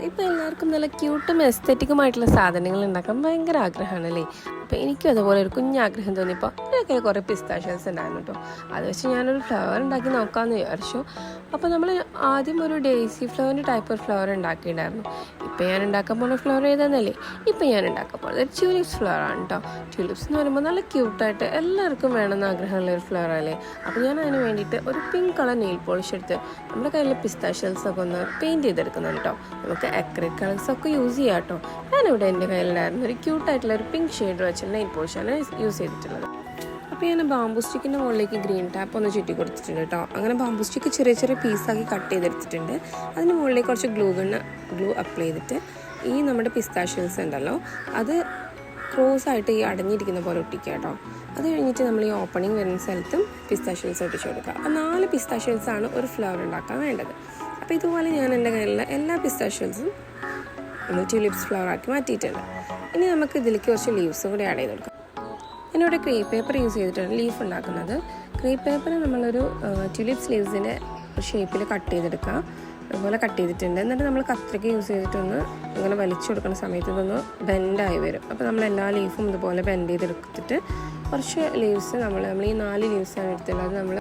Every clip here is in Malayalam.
ഇപ്പോൾ എല്ലാവർക്കും നല്ല ക്യൂട്ടും എസ്തെറ്റിക്കുമായിട്ടുള്ള സാധനങ്ങൾ ഉണ്ടാക്കാൻ ഭയങ്കര ആഗ്രഹമാണല്ലേ. അപ്പോൾ എനിക്കും അതുപോലെ ഒരു കുഞ്ഞാഗ്രഹം തോന്നിയപ്പോൾ എൻ്റെ കയ്യിൽ കുറേ പിസ്താഷ്യൽസ് ഉണ്ടായിരുന്നു കേട്ടോ. അത് വെച്ച് ഞാനൊരു ഫ്ലവർ ഉണ്ടാക്കി നോക്കാമെന്ന് വിചാരിച്ചു. അപ്പോൾ നമ്മൾ ആദ്യം ഒരു ഡേസി ഫ്ലവറിൻ്റെ ടൈപ്പ് ഒരു ഫ്ലവർ ഉണ്ടാക്കിയിട്ടുണ്ടായിരുന്നു. ഇപ്പോൾ ഞാൻ ഉണ്ടാക്കാൻ പോകുന്ന ഫ്ലവർ ഏതാണെന്നല്ലേ, ഇപ്പോൾ ഞാൻ ഉണ്ടാക്കാൻ പോകുന്നത് ഒരു ട്യൂലിപ്സ് ഫ്ലവറാണ് കേട്ടോ. ട്യൂലിപ്സ് എന്ന് പറയുമ്പോൾ നല്ല ക്യൂട്ടായിട്ട് എല്ലാവർക്കും വേണമെന്ന് ആഗ്രഹമുള്ള ഒരു ഫ്ലവർ അല്ലേ. അപ്പോൾ ഞാൻ അതിന് വേണ്ടിയിട്ട് ഒരു പിങ്ക് കളർ നെയിൽ പോളിഷ് എടുത്ത് നമ്മുടെ കയ്യിലെ പിസ്താഷ്യൽസൊക്കെ ഒന്ന് പെയിൻറ്റ് ചെയ്തെടുക്കുന്നുണ്ട് കേട്ടോ. നമുക്ക് അക്രിലിക് കളേഴ്സൊക്കെ യൂസ് ചെയ്യാം കേട്ടോ. ഞാനിവിടെ എൻ്റെ കയ്യിലുണ്ടായിരുന്ന ഒരു ക്യൂട്ടായിട്ടുള്ള ഒരു പിങ്ക് ഷെയ്ഡ് വെച്ചുള്ള നെയിൽ പോളിഷാണ് യൂസ് ചെയ്തിട്ടുള്ളത്. അപ്പോൾ ഞാൻ ബാമ്പു സ്റ്റിക്കിൻ്റെ മുകളിലേക്ക് ഗ്രീൻ ടാപ്പ് ഒന്ന് ചുറ്റി കൊടുത്തിട്ടുണ്ട് കേട്ടോ. അങ്ങനെ ബാമ്പു സ്റ്റിക്ക് ചെറിയ ചെറിയ പീസാക്കി കട്ട് ചെയ്തെടുത്തിട്ടുണ്ട്. അതിന് മുകളിലേക്ക് കുറച്ച് ഗ്ലൂ അപ്ലൈ ചെയ്തിട്ട് ഈ നമ്മുടെ പിസ്താഷ്യൽസ് ഉണ്ടല്ലോ അത് ക്രോസ് ആയിട്ട് ഈ അടഞ്ഞിരിക്കുന്ന പോലെ ഒട്ടിക്കുക കേട്ടോ. അത് കഴിഞ്ഞിട്ട് നമ്മൾ ഈ ഓപ്പണിങ് വരുന്ന സ്ഥലത്തും പിസ്താഷ്യൽസ് ഒട്ടിച്ച് കൊടുക്കുക. അപ്പോൾ 4 പിസ്താഷ്യൽസാണ് ഒരു ഫ്ലവർ ഉണ്ടാക്കാൻ വേണ്ടത്. അപ്പോൾ ഇതുപോലെ ഞാൻ എൻ്റെ കയ്യിലുള്ള എല്ലാ പിസ്താഷ്യൽസും ഒന്ന് ട്യൂലിപ്സ് ഫ്ലവർ ആക്കി മാറ്റിയിട്ടുണ്ട്. ഇനി നമുക്ക് ഇതിലേക്ക് കുറച്ച് ലീവ്സും കൂടി ആഡ് ചെയ്ത് കൊടുക്കാം. ഞാനിവിടെ ക്രേപ്പ് പേപ്പർ യൂസ് ചെയ്തിട്ടാണ് ലീഫ് ഉണ്ടാക്കുന്നത്. ക്രേപ്പ് പേപ്പർ നമ്മളൊരു ട്യൂലിപ്സ് ലീവ്സിൻ്റെ ഷേപ്പിൽ കട്ട് ചെയ്തെടുക്കുക. അതുപോലെ കട്ട് ചെയ്തിട്ടുണ്ട്. എന്നിട്ട് നമ്മൾ കത്രിക യൂസ് ചെയ്തിട്ടൊന്ന് ഇങ്ങനെ വലിച്ചു കൊടുക്കുന്ന സമയത്ത് ഇതൊന്ന് ബെൻഡായി വരും. അപ്പോൾ നമ്മൾ എല്ലാ ലീഫും ഇതുപോലെ ബെൻഡ് ചെയ്തെടുത്തിട്ട് കുറച്ച് ലീവ്സ് നമ്മൾ ഈ 4 ലീവ്സാണ് എടുത്തുള്ളത്. അത് നമ്മൾ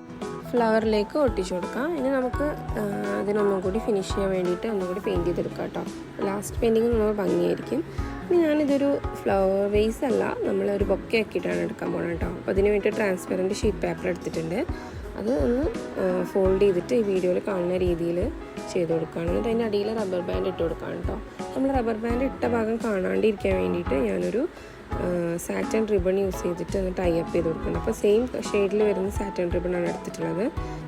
ഫ്ലവറിലേക്ക് ഒട്ടിച്ചു കൊടുക്കാം. ഇനി നമുക്ക് അതിനൊന്നും കൂടി ഫിനിഷ് ചെയ്യാൻ വേണ്ടിയിട്ട് ഒന്നുകൂടി പെയിൻറ്റ് ചെയ്തെടുക്കാം കേട്ടോ. ലാസ്റ്റ് പെയിൻറ്റിങ് നമ്മൾ ഭംഗിയായിരിക്കും. ഇനി ഞാനിതൊരു ഫ്ലവർ വേസ് അല്ല, നമ്മളൊരു ബൊക്കെ ആക്കിയിട്ടാണ് എടുക്കാൻ പോകുന്നത് കേട്ടോ. അപ്പോൾ അതിന് വേണ്ടി ട്രാൻസ്പെറൻറ്റ് ഷീറ്റ് പേപ്പർ എടുത്തിട്ടുണ്ട്. അത് ഒന്ന് ഫോൾഡ് ചെയ്തിട്ട് ഈ വീഡിയോയിൽ കാണുന്ന രീതിയിൽ ചെയ്ത് കൊടുക്കുകയാണ്. എന്നിട്ട് അതിൻ്റെ അടിയിൽ റബ്ബർ ബാൻഡ് ഇട്ട് കൊടുക്കുകയാണ് കേട്ടോ. നമ്മൾ റബ്ബർ ബാൻഡ് ഇട്ട ഭാഗം കാണാണ്ടിരിക്കാൻ വേണ്ടിയിട്ട് ഞാനൊരു സാറ്റൻ റിബൺ യൂസ് ചെയ്തിട്ട് ഒന്ന് ടൈ അപ്പ് ചെയ്ത് കൊടുക്കുന്നുണ്ട്. അപ്പോൾ സെയിം ഷെയ്ഡിൽ വരുന്ന സാറ്റൻ റിബണാണ് എടുത്തിട്ടുള്ളത്,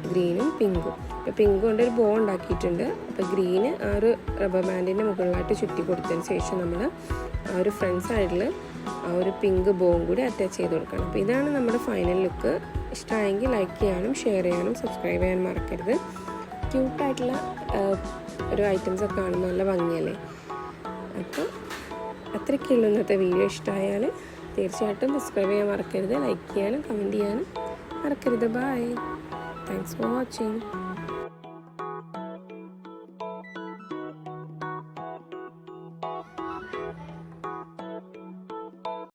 ഗ്രീനും പിങ്കും. അപ്പോൾ പിങ്ക് കൊണ്ട് ഒരു ബോ ഉണ്ടാക്കിയിട്ടുണ്ട്. അപ്പോൾ ഗ്രീന് ആ ഒരു റബ്ബർ ബാൻഡിൻ്റെ മുകളിലായിട്ട് ചുറ്റി കൊടുത്തതിന് ശേഷം നമ്മൾ ആ ഒരു ഫ്രണ്ട് സൈഡിൽ ആ ഒരു പിങ്ക് ബോവും കൂടി അറ്റാച്ച് ചെയ്ത് കൊടുക്കണം. അപ്പോൾ ഇതാണ് നമ്മുടെ ഫൈനൽ ലുക്ക്. ഇഷ്ടമായെങ്കിൽ ലൈക്ക് ചെയ്യാനും ഷെയർ ചെയ്യാനും സബ്സ്ക്രൈബ് ചെയ്യാനും മറക്കരുത്. ക്യൂട്ടായിട്ടുള്ള ഒരു ഐറ്റംസൊക്കെ കാണുമ്പോൾ നല്ല ഭംഗിയല്ലേ. അപ്പോൾ അത്രയ്ക്കുള്ളൂ ഇന്നത്തെ വീഡിയോ. ഇഷ്ടമായാൽ തീർച്ചയായിട്ടും സബ്സ്ക്രൈബ് ചെയ്യാൻ മറക്കരുത്, ലൈക്ക് ചെയ്യാനും കമൻറ്റ് ചെയ്യാനും മറക്കരുത്. Bye, thanks for watching.